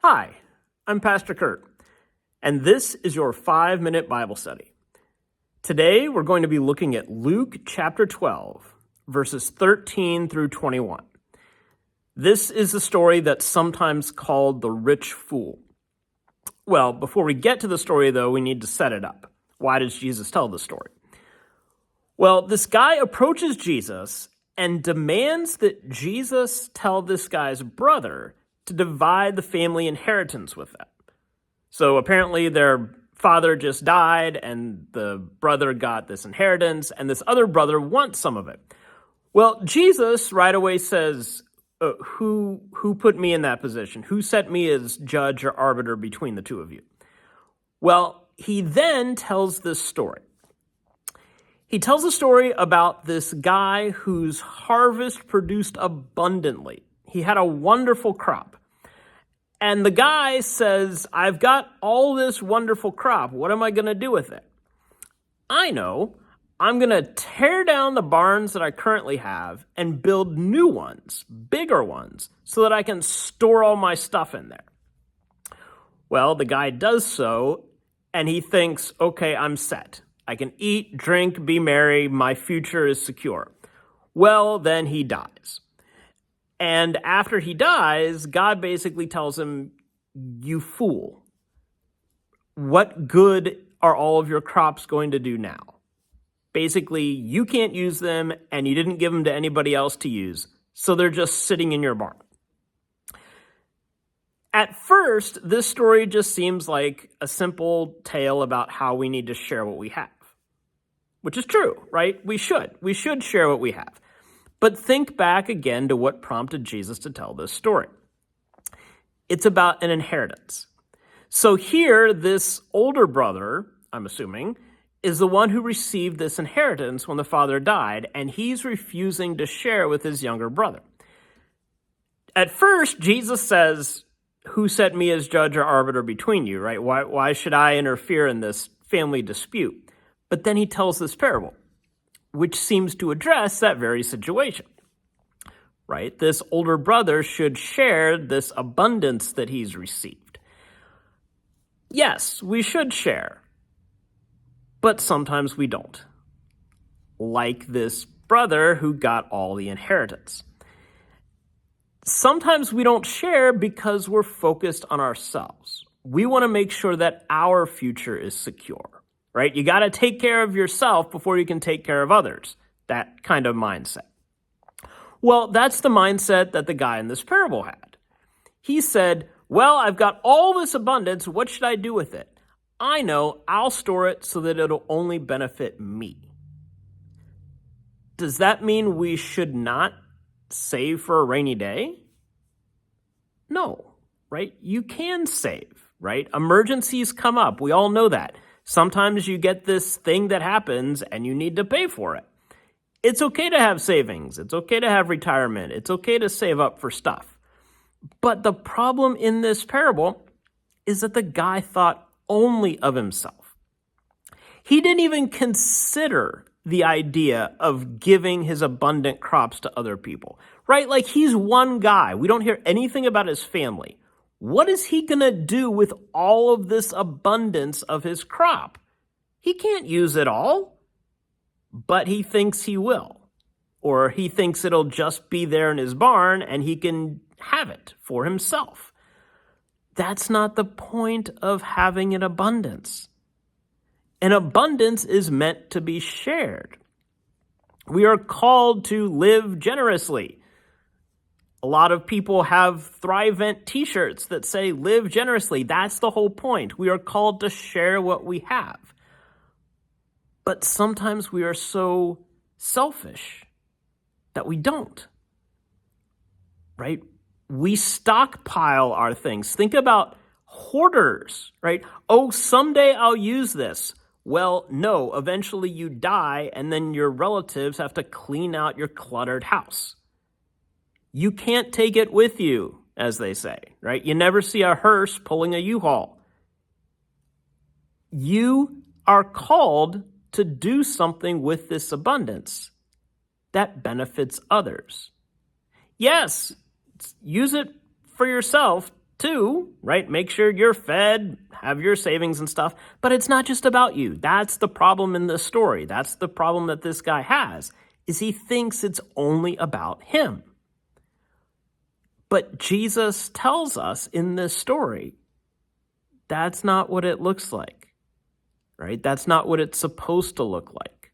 Hi, I'm Pastor Kurt, and this is your 5-minute Bible study. Today, we're going to be looking at Luke chapter 12, verses 13 through 21. This is the story that's sometimes called the rich fool. Well, before we get to the story, though, we need to set it up. Why does Jesus tell the story? Well, this guy approaches Jesus and demands that Jesus tell this guy's brother to divide the family inheritance with them. So apparently their father just died and the brother got this inheritance and this other brother wants some of it. Well, Jesus right away says, who put me in that position? Who set me as judge or arbiter between the two of you? Well, he then tells this story. He tells a story about this guy whose harvest produced abundantly. He had a wonderful crop. And the guy says, I've got all this wonderful crop. What am I going to do with it? I know. I'm going to tear down the barns that I currently have and build new ones, bigger ones, so that I can store all my stuff in there. Well, the guy does so, and he thinks, okay, I'm set. I can eat, drink, be merry. My future is secure. Well, then he dies. And after he dies, God basically tells him, you fool. What good are all of your crops going to do now? Basically, you can't use them and you didn't give them to anybody else to use, so they're just sitting in your barn. At first, this story just seems like a simple tale about how we need to share what we have, which is true, right? We should share what we have. But think back again to what prompted Jesus to tell this story. It's about an inheritance. So here, this older brother, I'm assuming, is the one who received this inheritance when the father died, and he's refusing to share with his younger brother. At first, Jesus says, who set me as judge or arbiter between you, right? Why should I interfere in this family dispute? But then he tells this parable, which seems to address that very situation, right? This older brother should share this abundance that he's received. Yes, we should share, but sometimes we don't, like this brother who got all the inheritance. Sometimes we don't share because we're focused on ourselves. We want to make sure that our future is secure. Right? You got to take care of yourself before you can take care of others. That kind of mindset. Well, that's the mindset that the guy in this parable had. He said, well, I've got all this abundance. What should I do with it? I know, I'll store it so that it'll only benefit me. Does that mean we should not save for a rainy day? No, right? You can save, right? Emergencies come up. We all know that. Sometimes you get this thing that happens and you need to pay for it. It's okay to have savings. It's okay to have retirement. It's okay to save up for stuff. But the problem in this parable is that the guy thought only of himself. He didn't even consider the idea of giving his abundant crops to other people, right? Like he's one guy. We don't hear anything about his family. What is he going to do with all of this abundance of his crop? He can't use it all, but he thinks he will. Or he thinks it'll just be there in his barn and he can have it for himself. That's not the point of having an abundance. An abundance is meant to be shared. We are called to live generously. A lot of people have Thrivent t-shirts that say, live generously. That's the whole point. We are called to share what we have. But sometimes we are so selfish that we don't, right? We stockpile our things. Think about hoarders, right? Oh, someday I'll use this. Well, no, eventually you die and then your relatives have to clean out your cluttered house. You can't take it with you, as they say, right? You never see a hearse pulling a U-Haul. You are called to do something with this abundance that benefits others. Yes, use it for yourself too, right? Make sure you're fed, have your savings and stuff, but it's not just about you. That's the problem in this story. That's the problem that this guy has, is he thinks it's only about him. But Jesus tells us in this story, that's not what it looks like, right? That's not what it's supposed to look like.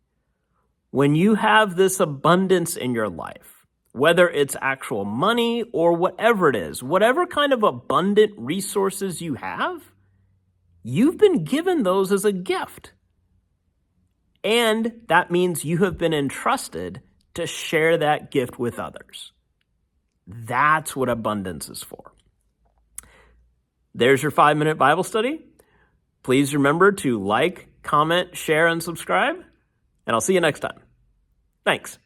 When you have this abundance in your life, whether it's actual money or whatever it is, whatever kind of abundant resources you have, you've been given those as a gift. And that means you have been entrusted to share that gift with others. That's what abundance is for. There's your 5-minute Bible study. Please remember to like, comment, share, and subscribe. And I'll see you next time. Thanks.